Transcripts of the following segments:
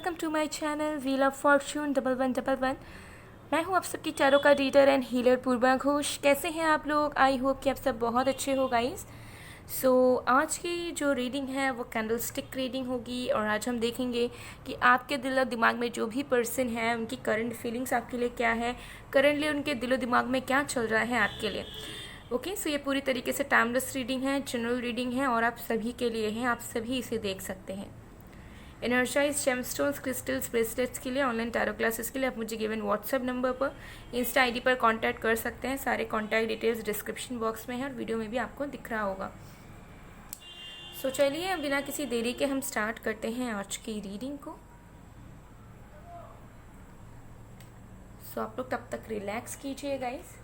Welcome to my channel wheel of fortune 1111। मैं हूं आप सबकी चारों का reader and healer Purva Ghosh. कैसे हैं आप लोग? आई होप कि आप सब बहुत अच्छे हो गाइस। आज की जो रीडिंग है वो कैंडल स्टिक रीडिंग होगी और आज हम देखेंगे कि आपके दिल और दिमाग में जो भी पर्सन है उनकी करंट फीलिंग्स आपके लिए क्या है, करंटली उनके दिलो दिमाग में क्या चल रहा है आपके लिए। ओके, सो ये पूरी तरीके से टाइमलेस रीडिंग है, जनरल रीडिंग है और आप सभी के लिए है, आप सभी इसे देख सकते हैं। एनर्जाइज जेमस्टोन्स क्रिस्टल्स ब्रेसलेट्स के लिए ऑनलाइन टैरो क्लासेस के लिए आप मुझे गिवन व्हाट्सएप नंबर पर इंस्टा आईडी पर कांटेक्ट कर सकते हैं। सारे कांटेक्ट डिटेल्स डिस्क्रिप्शन बॉक्स में है और वीडियो में भी आपको दिख रहा होगा। चलिए बिना किसी देरी के हम स्टार्ट करते हैं आज की रीडिंग को। आप लोग तब तक रिलैक्स कीजिए गाइस।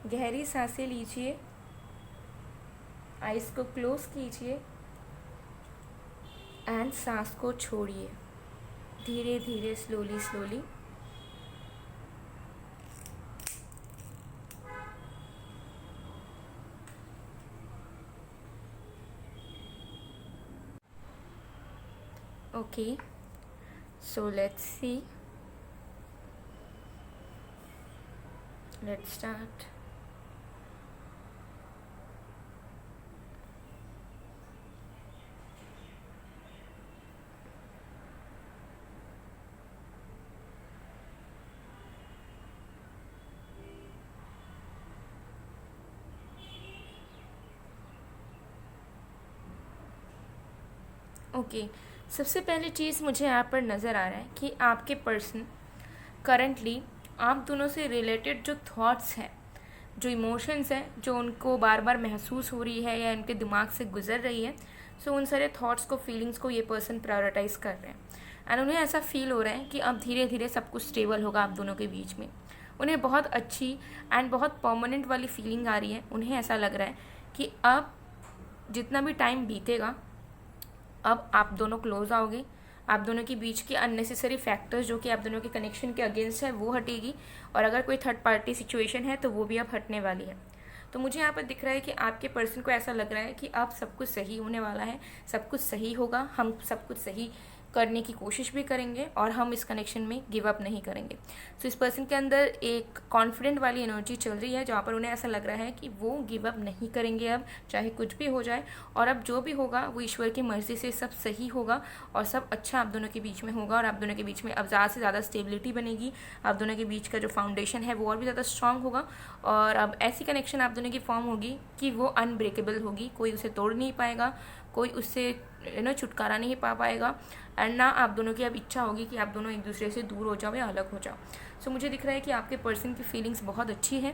गहरी सांसें लीजिए, आइज़ को क्लोज कीजिए एंड सांस को छोड़िए धीरे धीरे, slowly slowly. Okay, so let's see, let's start. Okay, सबसे पहली चीज़ मुझे यहाँ पर नज़र आ रहा है कि आपके पर्सन करंटली आप दोनों से रिलेटेड जो थॉट्स हैं, जो इमोशंस हैं, जो उनको बार बार महसूस हो रही है या उनके दिमाग से गुजर रही है, उन सारे थॉट्स को, फीलिंग्स को ये पर्सन प्रायोरिटाइज कर रहे हैं एंड उन्हें ऐसा फील हो रहा है कि अब धीरे धीरे सब कुछ स्टेबल होगा आप दोनों के बीच में। उन्हें बहुत अच्छी एंड बहुत परमानेंट वाली फीलिंग आ रही है। उन्हें ऐसा लग रहा है कि अब जितना भी टाइम बीतेगा अब आप दोनों क्लोज आओगे, आप दोनों के बीच के अननेसेसरी फैक्टर्स जो कि आप दोनों के कनेक्शन के अगेंस्ट है वो हटेगी और अगर कोई थर्ड पार्टी सिचुएशन है तो वो भी अब हटने वाली है। तो मुझे यहाँ पर दिख रहा है कि आपके पर्सन को ऐसा लग रहा है कि अब सब कुछ सही होने वाला है, सब कुछ सही होगा, हम सब कुछ सही करने की कोशिश भी करेंगे और हम इस कनेक्शन में गिव अप नहीं करेंगे। इस पर्सन के अंदर एक कॉन्फिडेंट वाली एनर्जी चल रही है जहाँ पर उन्हें ऐसा लग रहा है कि वो गिव अप नहीं करेंगे अब, चाहे कुछ भी हो जाए, और अब जो भी होगा वो ईश्वर की मर्ज़ी से सब सही होगा और सब अच्छा आप दोनों के बीच में होगा और आप दोनों के बीच में अब ज़्यादा से ज़्यादा स्टेबिलिटी बनेगी। आप दोनों के बीच का जो फाउंडेशन है वो और भी ज़्यादा स्ट्रांग होगा और अब ऐसी कनेक्शन आप दोनों की फॉर्म होगी कि वो अनब्रेकेबल होगी, कोई उसे तोड़ नहीं पाएगा, कोई उससे छुटकारा नहीं पा पाएगा एंड ना आप दोनों की अब इच्छा होगी कि आप दोनों एक दूसरे से दूर हो जाओ या अलग हो जाओ। मुझे दिख रहा है कि आपके पर्सन की फीलिंग्स बहुत अच्छी है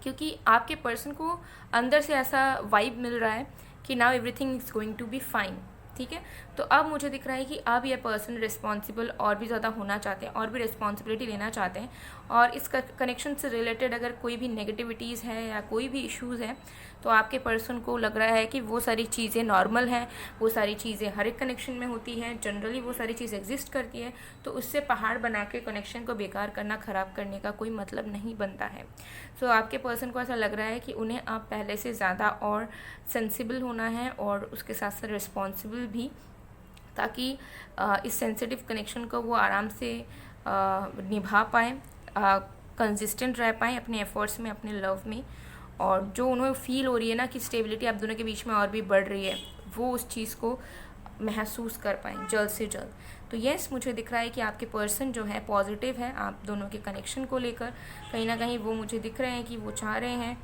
क्योंकि आपके पर्सन को अंदर से ऐसा वाइब मिल रहा है कि now everything is going to be fine. ठीक है, तो अब मुझे दिख रहा है कि अब ये पर्सन रिस्पॉन्सिबल और भी ज़्यादा होना चाहते हैं और भी रिस्पॉन्सिबिलिटी लेना चाहते हैं और इस कनेक्शन से रिलेटेड अगर कोई भी नेगेटिविटीज़ है या कोई भी इश्यूज़ हैं तो आपके पर्सन को लग रहा है कि वो सारी चीज़ें नॉर्मल हैं, वो सारी चीज़ें हर एक कनेक्शन में होती हैं, जनरली वो सारी चीज़ एग्जिस्ट करती है, तो उससे पहाड़ बना के कनेक्शन को बेकार करना, ख़राब करने का कोई मतलब नहीं बनता है। आपके पर्सन को ऐसा लग रहा है कि उन्हें अब पहले से ज़्यादा और सेंसिबल होना है और उसके साथ साथ रिस्पॉन्सिबल भी, ताकि इस सेंसिटिव कनेक्शन को वो आराम से निभा पाएँ, कंसिस्टेंट रह पाएँ अपने एफर्ट्स में, अपने लव में, और जो उन्हें फील हो रही है ना कि स्टेबिलिटी आप दोनों के बीच में और भी बढ़ रही है, वो उस चीज़ को महसूस कर पाएँ जल्द से जल्द। तो यस, मुझे दिख रहा है कि आपके पर्सन जो है पॉजिटिव है आप दोनों के कनेक्शन को लेकर। कहीं ना कहीं वो मुझे दिख रहे हैं कि वो चाह रहे हैं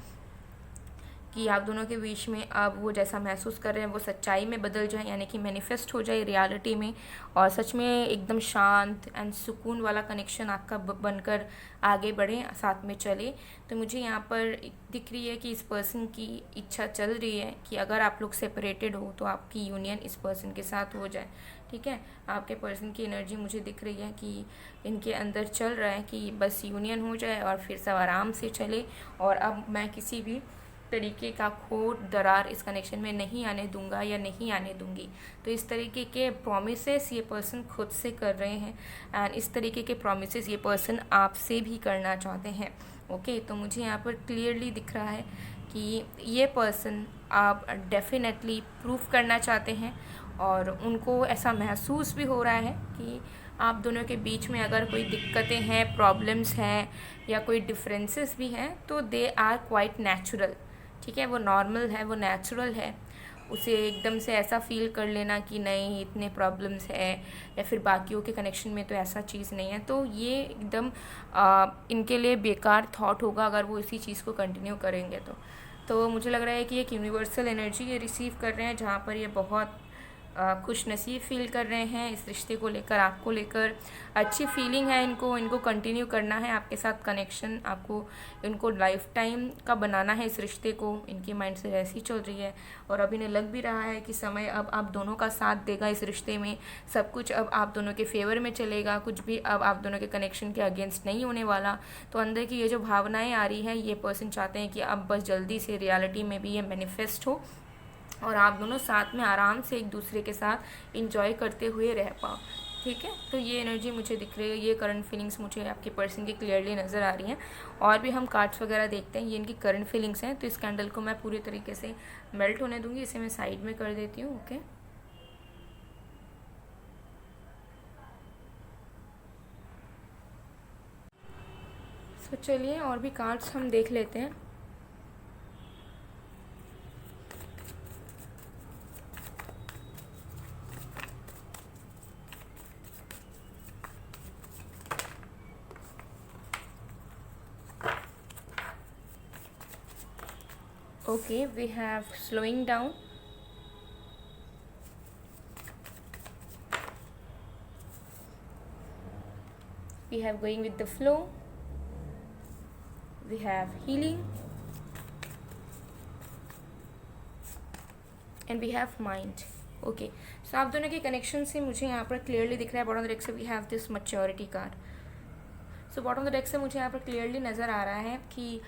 कि आप दोनों के बीच में अब वो जैसा महसूस कर रहे हैं वो सच्चाई में बदल जाए, यानी कि मैनिफेस्ट हो जाए रियलिटी में और सच में एकदम शांत एंड सुकून वाला कनेक्शन आपका बनकर आगे बढ़े, साथ में चले। तो मुझे यहाँ पर दिख रही है कि इस पर्सन की इच्छा चल रही है कि अगर आप लोग सेपरेटेड हो तो आपकी यूनियन इस पर्सन के साथ हो जाए। ठीक है, आपके पर्सन की एनर्जी मुझे दिख रही है कि इनके अंदर चल रहा है कि बस यूनियन हो जाए और फिर सब आराम से चले और अब मैं किसी भी तरीके का खोट दरार इस कनेक्शन में नहीं आने दूंगा या नहीं आने दूंगी। तो इस तरीके के प्रॉमिसेस ये पर्सन खुद से कर रहे हैं एंड इस तरीके के प्रॉमिसेस ये पर्सन आपसे भी करना चाहते हैं। ओके, तो मुझे यहाँ पर क्लियरली दिख रहा है कि ये पर्सन आप डेफिनेटली प्रूफ करना चाहते हैं और उनको ऐसा महसूस भी हो रहा है कि आप दोनों के बीच में अगर कोई दिक्कतें हैं, प्रॉब्लम्स हैं या कोई डिफरेंसेस भी हैं तो दे आर क्वाइट नेचुरल। ठीक है, वो नॉर्मल है, वो नेचुरल है। उसे एकदम से ऐसा फील कर लेना कि नहीं इतने प्रॉब्लम्स है या फिर बाकियों के कनेक्शन में तो ऐसा चीज़ नहीं है, तो ये एकदम इनके लिए बेकार थॉट होगा अगर वो इसी चीज़ को कंटिन्यू करेंगे। तो मुझे लग रहा है कि एक यूनिवर्सल एनर्जी ये रिसीव कर रहे हैं जहाँ पर ये बहुत खुश नसीब फील कर रहे हैं इस रिश्ते को लेकर, आपको लेकर अच्छी फीलिंग है इनको कंटिन्यू करना है आपके साथ कनेक्शन, आपको इनको लाइफ टाइम का बनाना है इस रिश्ते को। इनकी माइंड से ऐसी चल रही है और अब इन्हें लग भी रहा है कि समय अब आप दोनों का साथ देगा इस रिश्ते में, सब कुछ अब आप दोनों के फेवर में चलेगा, कुछ भी अब आप दोनों के कनेक्शन के अगेंस्ट नहीं होने वाला। तो अंदर की ये जो भावनाएँ आ रही है ये पर्सन चाहते हैं कि अब बस जल्दी से रियलिटी में भी ये मैनिफेस्ट हो और आप दोनों साथ में आराम से एक दूसरे के साथ इंजॉय करते हुए रह पाओ। ठीक है, तो ये एनर्जी मुझे दिख रही है, ये करंट फीलिंग्स मुझे आपके पर्सन की क्लियरली नज़र आ रही हैं। और भी हम कार्ड्स वगैरह देखते हैं, ये इनकी करंट फीलिंग्स हैं। तो इस कैंडल को मैं पूरी तरीके से मेल्ट होने दूंगी, इसे मैं साइड में कर देती हूँ। ओके, तो चलिए और भी कार्ड्स हम देख लेते हैं। Okay, we have slowing down, we have going with the flow, we have healing and we have mind. Okay, so आप दोनों के कनेक्शन से मुझे यहाँ पर क्लियरली दिख रहा है। बॉटम ऑफ द डेक से we have this maturity card. So bottom of the deck से मुझे यहाँ पर क्लियरली नज़र आ रहा है कि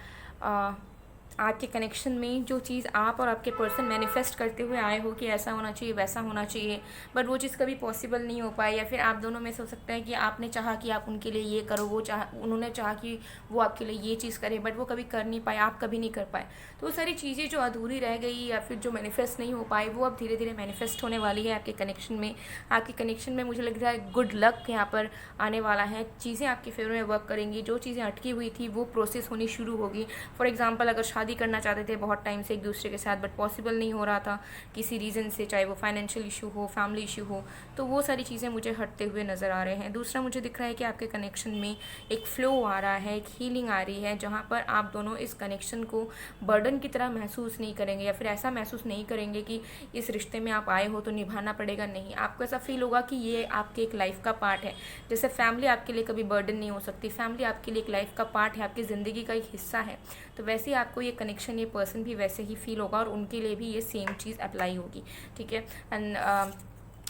आपके कनेक्शन में जो चीज़ आप और आपके पर्सन मैनिफेस्ट करते हुए आए हो कि ऐसा होना चाहिए, वैसा होना चाहिए, बट वो चीज़ कभी पॉसिबल नहीं हो पाई, या फिर आप दोनों में से हो सकता है कि आपने चाहा कि आप उनके लिए ये करो, उन्होंने चाहा कि वो आपके लिए ये चीज़ करे, बट वो कभी कर नहीं पाए, आप कभी नहीं कर पाए। तो वो सारी चीज़ें जो अधूरी रह गई या फिर जो मैनिफेस्ट नहीं हो पाई वो अब धीरे धीरे मैनिफेस्ट होने वाली है आपके कनेक्शन में। आपके कनेक्शन में मुझे लग रहा है गुड लक यहाँ पर आने वाला है, चीज़ें आपके फेवर में वर्क करेंगी, जो चीज़ें अटकी हुई थी वो प्रोसेस होनी शुरू होगी। फॉर एग्जाम्पल, अगर शादी करना चाहते थे बहुत टाइम से एक दूसरे के साथ, बट पॉसिबल नहीं हो रहा था किसी रीज़न से, चाहे वो फाइनेंशियल इशू हो, फैमिली इशू हो, तो वो सारी चीज़ें मुझे हटते हुए नज़र आ रहे हैं। दूसरा मुझे दिख रहा है कि आपके कनेक्शन में एक फ़्लो आ रहा है, एक हीलिंग आ रही है, जहाँ पर आप दोनों इस कनेक्शन को बर्डन की तरह महसूस नहीं करेंगे या फिर ऐसा महसूस नहीं करेंगे कि इस रिश्ते में आप आए हो तो निभाना पड़ेगा। नहीं, आपको ऐसा फील होगा कि ये आपके एक लाइफ का पार्ट है। जैसे फैमिली आपके लिए कभी बर्डन नहीं हो सकती, फैमिली आपके लिए एक लाइफ का पार्ट है, आपकी ज़िंदगी का एक हिस्सा है। तो वैसे ही आपको ये कनेक्शन, ये पर्सन भी वैसे ही फील होगा और उनके लिए भी ये सेम चीज़ अप्लाई होगी। ठीक है, एंड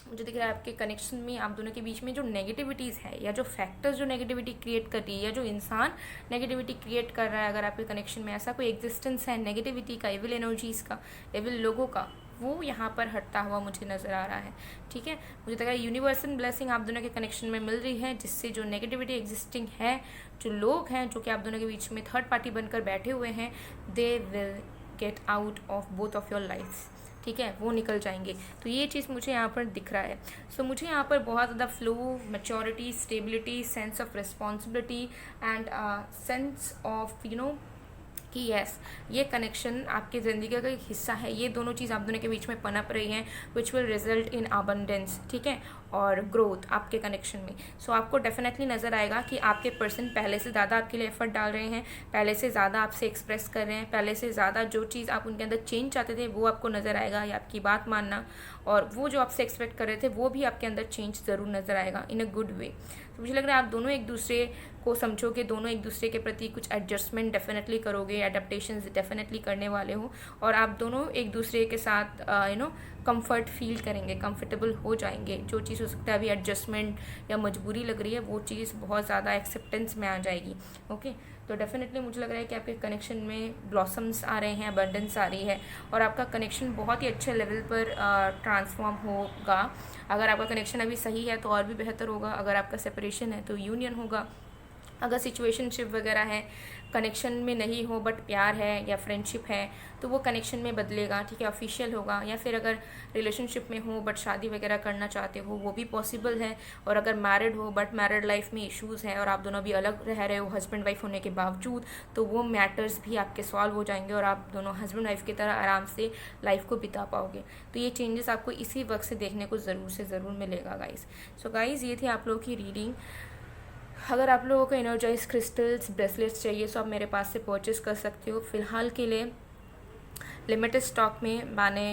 मुझे दिख रहा है आपके कनेक्शन में आप दोनों के बीच में जो नेगेटिविटीज़ है या जो फैक्टर्स जो नेगेटिविटी क्रिएट कर रही है या जो इंसान नेगेटिविटी क्रिएट कर रहा है, अगर आपके कनेक्शन में ऐसा कोई एग्जिस्टेंस है नेगेटिविटी का, एविल एनर्जीज़ का, एविल लोगों का, वो यहाँ पर हटता हुआ मुझे नज़र आ रहा है। ठीक है, मुझे लग रहा है यूनिवर्सल ब्लेसिंग आप दोनों के कनेक्शन में मिल रही है, जिससे जो नेगेटिविटी एग्जिस्टिंग है, जो लोग हैं जो कि आप दोनों के बीच में थर्ड पार्टी बनकर बैठे हुए हैं, they will get out of both of your lifes. ठीक है, वो निकल जाएंगे। तो ये चीज़ मुझे यहाँ पर दिख रहा है। सो मुझे यहाँ पर बहुत ज़्यादा flow, maturity, stability, sense of responsibility and sense of कि यस, ये कनेक्शन आपकी ज़िंदगी का एक हिस्सा है। ये दोनों चीज़ आप दोनों के बीच में पनप रही हैं, which will result in abundance. ठीक है, और ग्रोथ आपके कनेक्शन में। सो आपको डेफिनेटली नज़र आएगा कि आपके पर्सन पहले से ज़्यादा आपके लिए एफर्ट डाल रहे हैं, पहले से ज़्यादा आपसे एक्सप्रेस कर रहे हैं, पहले से ज़्यादा जो चीज़ आप उनके अंदर चेंज चाहते थे वो आपको नज़र आएगा, या आपकी बात मानना, और वो जो आपसे एक्सपेक्ट कर रहे थे वो भी आपके अंदर चेंज ज़रूर नज़र आएगा इन अ गुड वे। तो मुझे लग रहा है आप दोनों एक दूसरे को समझोगे, दोनों एक दूसरे के प्रति कुछ एडजस्टमेंट डेफिनेटली करोगे, एडेप्टेशंस डेफिनेटली करने वाले हो, और आप दोनों एक दूसरे के साथ कंफर्ट फील करेंगे, कंफर्टेबल हो जाएंगे। जो चीज़ हो सकता है अभी एडजस्टमेंट या मजबूरी लग रही है, वो चीज़ बहुत ज़्यादा एक्सेप्टेंस में आ जाएगी। ओके, तो डेफिनेटली मुझे लग रहा है कि आपके कनेक्शन में ब्लॉसम्स आ रहे हैं, अबंडेंस आ रही है और आपका कनेक्शन बहुत ही अच्छे लेवल पर ट्रांसफॉर्म होगा। अगर आपका कनेक्शन अभी सही है तो और भी बेहतर होगा, अगर आपका सेपरेशन है तो यूनियन होगा, अगर सिचुएशनशिप वगैरह है, कनेक्शन में नहीं हो बट प्यार है या फ्रेंडशिप है तो वो कनेक्शन में बदलेगा, ठीक है, ऑफिशियल होगा। या फिर अगर रिलेशनशिप में हो बट शादी वगैरह करना चाहते हो वो भी पॉसिबल है। और अगर मैरिड हो बट मैरिड लाइफ में इश्यूज़ हैं और आप दोनों भी अलग रह रहे हो हस्बैंड वाइफ होने के बावजूद, तो वो मैटर्स भी आपके सॉल्व हो जाएंगे और आप दोनों हस्बैंड वाइफ की तरह आराम से लाइफ को बिता पाओगे। तो ये चेंजेस आपको इसी वक्त से देखने को ज़रूर से ज़रूर मिलेगा गाइज़। सो गाइज़ ये थी आप लोगों की रीडिंग। अगर आप लोगों को एनर्जाइज क्रिस्टल्स ब्रेसलेट्स चाहिए तो आप मेरे पास से परचेज़ कर सकते हो। फ़िलहाल के लिए लिमिटेड स्टॉक में मैंने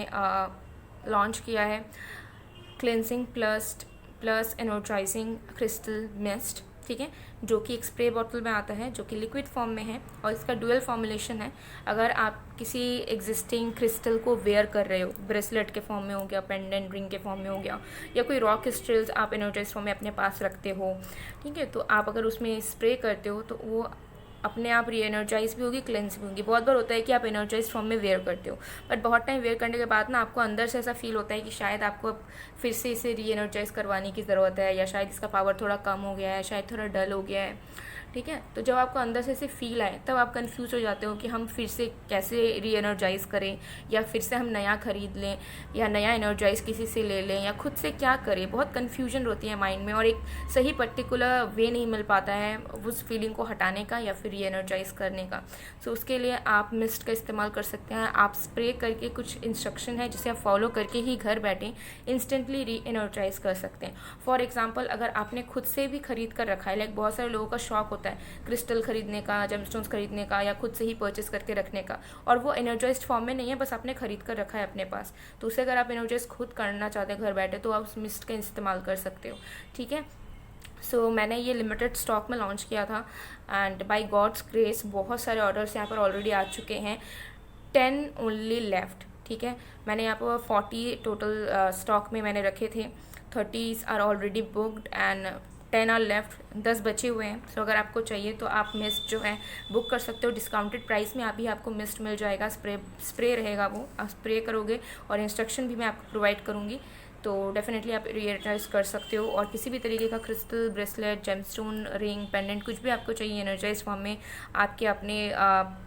लॉन्च किया है cleansing plus energising crystal mist, ठीक है, जो कि एक स्प्रे बॉटल में आता है, जो कि लिक्विड फॉर्म में है और इसका डुअल फॉर्मुलेशन है। अगर आप किसी एग्जिस्टिंग क्रिस्टल को वेयर कर रहे हो, ब्रेसलेट के फॉर्म में हो गया, पेंडेंट रिंग के फॉर्म में हो गया, या कोई रॉ क्रिस्टल्स आप एनर्जाइज फॉर्म में अपने पास रखते हो, ठीक है, तो आप अगर उसमें स्प्रे करते हो तो वो अपने आप री एनर्जाइज भी होगी, क्लेंस भी होगी। बहुत बार होता है कि आप एनर्जाइज फॉर्म में वेयर करते हो बट बहुत टाइम वेयर करने के बाद ना आपको अंदर से ऐसा फील होता है कि शायद आपको अब फिर से इसे री एनर्जाइज करवाने की ज़रूरत है, या शायद इसका पावर थोड़ा कम हो गया है, शायद थोड़ा डल हो गया है, ठीक है। तो जब आपको अंदर से फील आए तब आप कंफ्यूज हो जाते हो कि हम फिर से कैसे री एनर्जाइज करें, या फिर से हम नया ख़रीद लें, या नया एनर्जाइज किसी से ले लें, या खुद से क्या करें। बहुत कन्फ्यूजन होती है माइंड में और एक सही पर्टिकुलर वे नहीं मिल पाता है उस फीलिंग को हटाने का या फिर री एनर्जाइज करने का। सो उसके लिए आप मिस्ट का इस्तेमाल कर सकते हैं। आप स्प्रे करके, कुछ इंस्ट्रक्शन है जिसे आप फॉलो करके ही घर बैठे इंस्टेंटली री एनर्जाइज कर सकते हैं। फॉर एग्जाम्पल, अगर आपने खुद से भी खरीद कर रखा है, लाइक बहुत सारे लोगों का शौक होता है क्रिस्टल खरीदने का, जेमस्टोन्स खरीदने का, या खुद से ही परचेस करके रखने का, और वो एनर्जाइज्ड फॉर्म में नहीं है, बस आपने खरीद कर रखा है अपने पास, तो उसे अगर आप एनर्जाइज खुद करना चाहते हैं घर बैठे तो आप उस मिस्ट का इस्तेमाल कर सकते हो, ठीक है। सो मैंने ये लिमिटेड स्टॉक में लॉन्च किया था एंड बाय गॉड्स ग्रेस बहुत सारे ऑर्डर्स यहाँ पर ऑलरेडी आ चुके हैं। 10 ओनली लेफ्ट, ठीक है। मैंने यहाँ पर 40 टोटल स्टॉक में मैंने रखे थे, 30 are already booked and 10 are left, 10 बचे हुए हैं। सो अगर आपको चाहिए तो आप मिस्ट जो है बुक कर सकते हो डिस्काउंटेड प्राइस में। अभी आपको मिस्ट मिल जाएगा, स्प्रे रहेगा, वो आप स्प्रे करोगे और इंस्ट्रक्शन भी मैं आपको प्रोवाइड करूँगी, तो डेफिनेटली आप रीएनर्जाइज कर सकते हो। और किसी भी तरीके का crystal, bracelet, gemstone, ring, pendant, कुछ भी आपको चाहिए एनर्जाइज फॉर्म में, आपके अपने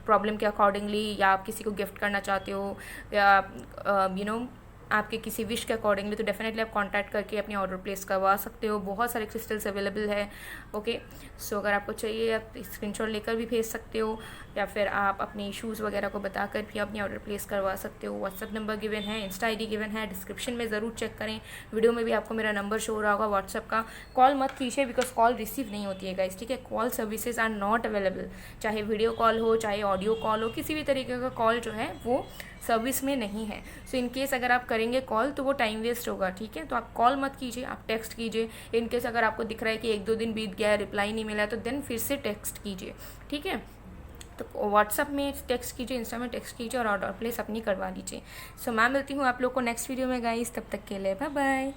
प्रॉब्लम के अकॉर्डिंगली, या आप किसी को गिफ्ट करना चाहते हो, या आपके किसी विश के अकॉर्डिंगली, तो डेफिनेटली आप कांटेक्ट करके अपनी ऑर्डर प्लेस करवा सकते हो। बहुत सारे क्रिस्टल्स अवेलेबल है, ओके। सो अगर आपको चाहिए आप स्क्रीनशॉट लेकर भी भेज सकते हो, या फिर आप अपने इशूज़ वगैरह को बताकर भी अपनी ऑर्डर प्लेस करवा सकते हो। व्हाट्सअप नंबर गिवन है, इंस्टा आईडी गिवन है, डिस्क्रिप्शन में ज़रूर चेक करें। वीडियो में भी आपको मेरा नंबर शो हो रहा होगा व्हाट्सअप का। कॉल मत कीजिए बिकॉज कॉल रिसीव नहीं होती है गाइस, ठीक है। Call services are not available, चाहे वीडियो कॉल हो, चाहे ऑडियो कॉल हो, किसी भी तरीके का कॉल जो है वो सर्विस में नहीं है। सो इन केस अगर आप करेंगे कॉल तो वो टाइम वेस्ट होगा, ठीक है। तो आप कॉल मत कीजिए, आप टेक्स्ट कीजिए। इन केस अगर आपको दिख रहा है कि 1-2 दिन बीत गया है, रिप्लाई नहीं मिला है, तो देन फिर से टेक्स्ट कीजिए, ठीक है। तो व्हाट्सअप में टेक्स्ट कीजिए, इंस्टा में टेक्स्ट कीजिए और ऑर्डर प्लेस अपनी करवा लीजिए। सो मैं मिलती हूँ आप लोग को नेक्स्ट वीडियो में गाइस, तब तक के लिए बाय बाय।